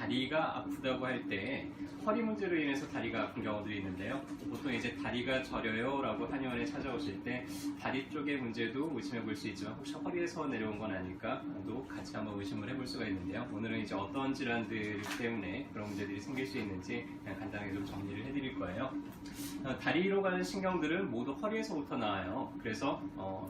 다리가 아프다고 할 때 허리 문제로 인해서 다리가 아픈 경우들이 있는데요. 보통 이제 다리가 저려요 라고 한의원에 찾아오실 때 다리 쪽의 문제도 의심해 볼 수 있지만 혹시 허리에서 내려온 건 아닐까도 같이 한번 의심을 해볼 수가 있는데요. 오늘은 이제 어떤 질환들 때문에 그런 문제들이 생길 수 있는지 그냥 간단하게 좀 정리를 해드릴 거예요. 다리로 가는 신경들은 모두 허리에서부터 나와요. 그래서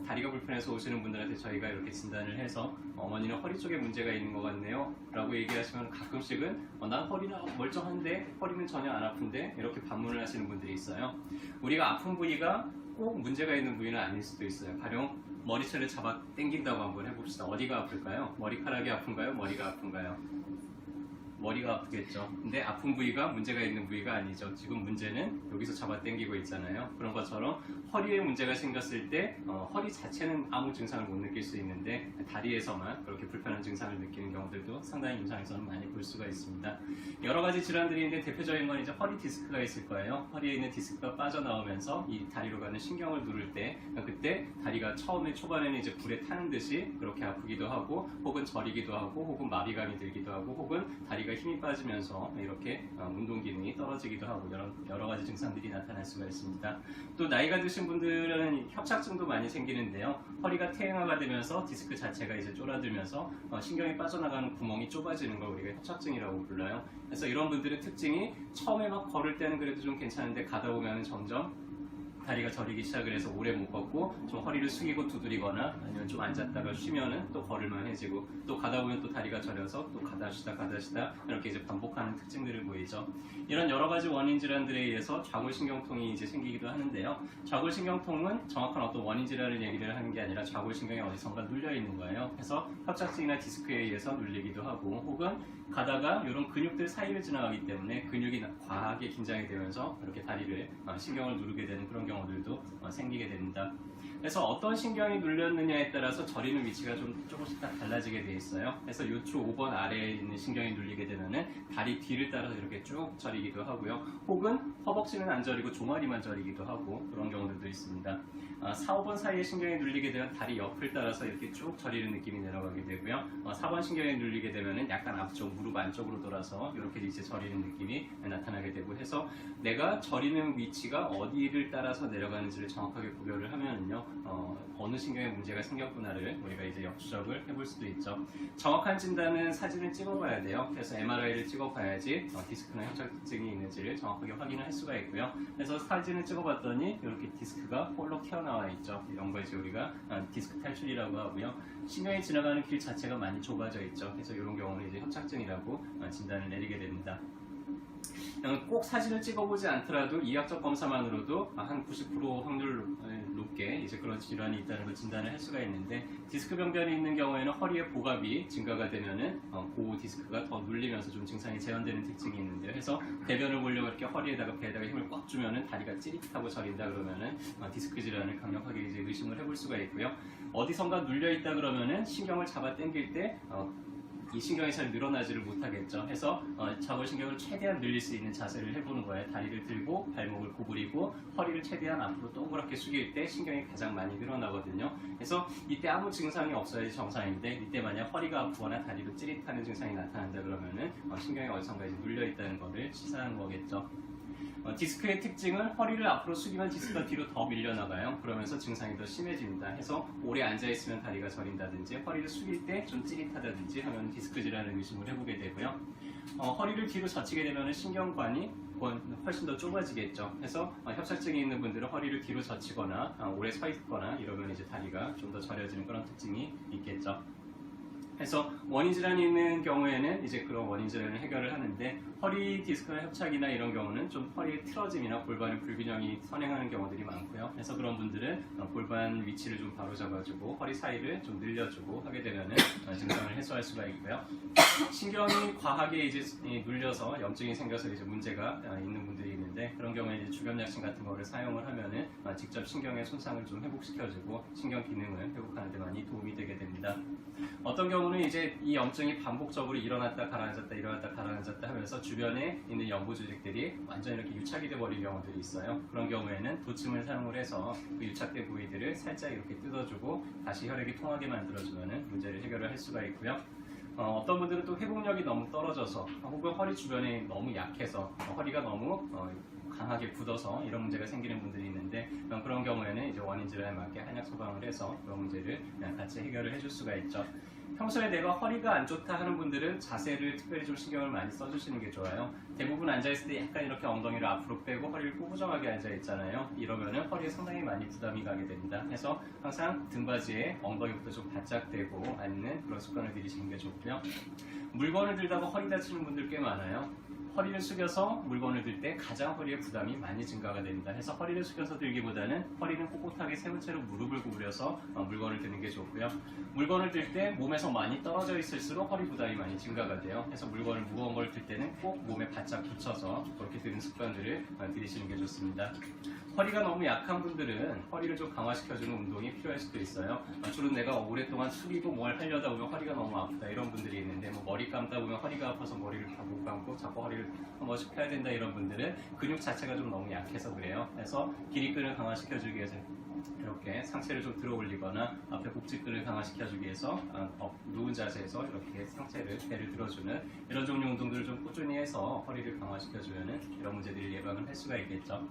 다리가 불편해서 오시는 분들한테 저희가 이렇게 진단을 해서 어머니는 허리 쪽에 문제가 있는 것 같네요 라고 얘기하시면 가끔씩은 난 허리는 멀쩡한데 허리는 전혀 안 아픈데 이렇게 반문을 하시는 분들이 있어요. 우리가 아픈 부위가 꼭 문제가 있는 부위는 아닐 수도 있어요. 가령 머리채를 잡아 당긴다고 한번 해봅시다. 어디가 아플까요? 머리카락이 아픈가요? 머리가 아픈가요? 머리가 아프겠죠. 근데 아픈 부위가 문제가 있는 부위가 아니죠. 지금 문제는 여기서 잡아 당기고 있잖아요. 그런 것처럼 허리에 문제가 생겼을 때 허리 자체는 아무 증상을 못 느낄 수 있는데 다리에서만 그렇게 불편한 증상을 느끼는 경우들도 상당히 임상에서는 많이 볼 수가 있습니다. 여러 가지 질환들이 있는데 대표적인 건 이제 허리 디스크가 있을 거예요. 허리에 있는 디스크가 빠져나오면서 이 다리로 가는 신경을 누를 때 그때 다리가 처음에 초반에는 이제 불에 타는 듯이 그렇게 아프기도 하고 혹은 저리기도 하고 혹은 마비감이 들기도 하고 혹은 다리가 힘이 빠지면서 이렇게 운동 기능이 떨어지기도 하고 여러 가지 증상들이 나타날 수가 있습니다. 또 나이가 드신 분들은 협착증도 많이 생기는데요. 허리가 퇴행화가 되면서 디스크 자체가 이제 쫄아들면서 신경이 빠져나가는 구멍이 좁아지는 걸 우리가 협착증이라고 불러요. 그래서 이런 분들의 특징이 처음에 막 걸을 때는 그래도 좀 괜찮은데 가다 보면 점점 다리가 저리기 시작을 해서 오래 못 걷고 좀 허리를 숙이고 두드리거나 아니면 좀 앉았다가 쉬면은 또 걸을만해지고 또 가다 보면 또 다리가 저려서 또 가다 쉬다 이렇게 이제 반복하는 특징들을 보이죠. 이런 여러 가지 원인 질환들에 의해서 좌골신경통이 이제 생기기도 하는데요. 좌골신경통은 정확한 어떤 원인 질환을 얘기를 하는 게 아니라 좌골신경이 어디선가 눌려 있는 거예요. 그래서 협착증이나 디스크에 의해서 눌리기도 하고 혹은 가다가 이런 근육들 사이를 지나가기 때문에 근육이 과하게 긴장이 되면서 이렇게 다리를 신경을 누르게 되는 그런 경우들도 생기게 됩니다. 그래서 어떤 신경이 눌렸느냐에 따라서 저리는 위치가 좀 조금씩 다 달라지게 돼 있어요. 그래서 요추 5번 아래에 있는 신경이 눌리게 되면은 다리 뒤를 따라서 이렇게 쭉 저리기도 하고요. 혹은 허벅지는 안 저리고 종아리만 저리기도 하고 그런 경우들도 있습니다. 4, 5번 사이에 신경이 눌리게 되면 다리 옆을 따라서 이렇게 쭉 저리는 느낌이 내려가게 되고요. 4번 신경이 눌리게 되면은 약간 앞쪽 무릎 안쪽으로 돌아서 이렇게 이제 저리는 느낌이 나타나게 되고 해서 내가 저리는 위치가 어디를 따라서 내려가는지를 정확하게 구별을 하면은요. 어느 신경에 문제가 생겼구나를 우리가 이제 역추적을 해볼 수도 있죠. 정확한 진단은 사진을 찍어봐야 돼요. 그래서 MRI를 찍어봐야지 디스크나 협착증이 있는지를 정확하게 확인을 할 수가 있고요. 그래서 사진을 찍어봤더니 이렇게 디스크가 홀로 튀어나와 있죠. 이런 거 이제 우리가 디스크 탈출이라고 하고요. 신경이 지나가는 길 자체가 많이 좁아져 있죠. 그래서 이런 경우는 이제 협착증이라고 진단을 내리게 됩니다. 꼭 사진을 찍어보지 않더라도 이학적 검사만으로도 한 90% 확률 높게 이제 그런 질환이 있다는 걸 진단을 할 수가 있는데 디스크 병변이 있는 경우에는 허리의 복압이 증가가 되면은 그 디스크가 더 눌리면서 좀 증상이 재현되는 특징이 있는데요. 그래서 대변을 보려고 이렇게 허리에다가 배에다가 힘을 꽉 주면은 다리가 찌릿하고 저린다 그러면은 디스크 질환을 강력하게 이제 의심을 해볼 수가 있고요. 어디선가 눌려 있다 그러면은 신경을 잡아 당길 때 이 신경이 잘 늘어나지를 못하겠죠. 해서 좌골신경을 최대한 늘릴 수 있는 자세를 해보는 거예요. 다리를 들고 발목을 구부리고 허리를 최대한 앞으로 동그랗게 숙일 때 신경이 가장 많이 늘어나거든요. 그래서 이때 아무 증상이 없어야지 정상인데 이때 만약 허리가 아프거나 다리도 찌릿하는 증상이 나타난다 그러면은 신경이 어디선가 이제 눌려 있다는 것을 시사하는 거겠죠. 디스크의 특징은 허리를 앞으로 숙이면 디스크가 뒤로 더 밀려나가요. 그러면서 증상이 더 심해집니다. 해서 오래 앉아있으면 다리가 저린다든지 허리를 숙일 때 좀 찌릿하다든지 하면 디스크 질환을 의심을 해보게 되고요. 허리를 뒤로 젖히게 되면 신경관이 훨씬 더 좁아지겠죠. 그래서 협착증이 있는 분들은 허리를 뒤로 젖히거나 오래 서 있거나 이러면 이제 다리가 좀 더 저려지는 그런 특징이 있겠죠. 그래서 원인 질환이 있는 경우에는 이제 그런 원인 질환을 해결을 하는데 허리 디스크나 협착이나 이런 경우는 좀 허리의 틀어짐이나 골반의 불균형이 선행하는 경우들이 많고요. 그래서 그런 분들은 골반 위치를 좀 바로잡아주고 허리 사이를 좀 늘려주고 하게 되면은 증상을 해소할 수가 있고요. 신경이 과하게 이제 눌려서 염증이 생겨서 이제 문제가 있는 분들이 있는데 그런 경우에 이제 주변 약신 같은 거를 사용을 하면은 직접 신경의 손상을 좀 회복시켜주고 신경 기능을 회복하는 데 많이 도움이 되게 됩니다. 어떤 경우는 이제 이 염증이 반복적으로 일어났다 가라앉았다 일어났다 가라앉았다 하면서 주변에 있는 연부 조직들이 완전히 이렇게 유착이 돼버린 경우들이 있어요. 그런 경우에는 도침을 사용을 해서 그 유착된 부위들을 살짝 이렇게 뜯어주고 다시 혈액이 통하게 만들어주면 문제를 해결을 할 수가 있고요. 어떤 분들은 또 회복력이 너무 떨어져서 혹은 허리 주변이 너무 약해서 허리가 너무 강하게 굳어서 이런 문제가 생기는 분들이 있는데 그런 경우에는 이제 원인 질환에 맞게 한약 처방을 해서 그런 문제를 같이 해결을 해줄 수가 있죠. 평소에 내가 허리가 안 좋다 하는 분들은 자세를 특별히 좀 신경을 많이 써주시는 게 좋아요. 대부분 앉아있을 때 약간 이렇게 엉덩이를 앞으로 빼고 허리를 꾸부정하게 앉아있잖아요. 이러면은 허리에 상당히 많이 부담이 가게 됩니다. 그래서 항상 등받이에 엉덩이부터 좀 바짝 대고 앉는 그런 습관을 들이시는 게 좋고요. 물건을 들다가 허리 다치는 분들 꽤 많아요. 허리를 숙여서 물건을 들 때 가장 허리에 부담이 많이 증가가 됩니다. 그래서 허리를 숙여서 들기보다는 허리는 꼿꼿하게 세운 채로 무릎을 구부려서 물건을 드는 게 좋고요. 물건을 들 때 몸에서 많이 떨어져 있을수록 허리 부담이 많이 증가가 돼요. 그래서 물건을 무거운 걸 들 때는 꼭 몸에 바짝 붙여서 그렇게 드는 습관들을 들이시는 게 좋습니다. 허리가 너무 약한 분들은 허리를 좀 강화시켜주는 운동이 필요할 수도 있어요. 주로 내가 오랫동안 숙이고 뭘 하려다 보면 허리가 너무 아프다 이런 분들이 있는데 머리 감다 보면 허리가 아파서 머리를 다 못 감고 자꾸 허리를 한 번씩 펴야 된다 이런 분들은 근육 자체가 좀 너무 약해서 그래요. 그래서 기립근을 강화시켜주기 위해서 이렇게 상체를 좀 들어 올리거나 앞에 복직근을 강화시켜주기 위해서 누운 자세에서 이렇게 상체를 배를 들어주는 이런 종류 운동들을 좀 꾸준히 해서 허리를 강화시켜주면 이런 문제들을 예방을 할 수가 있겠죠.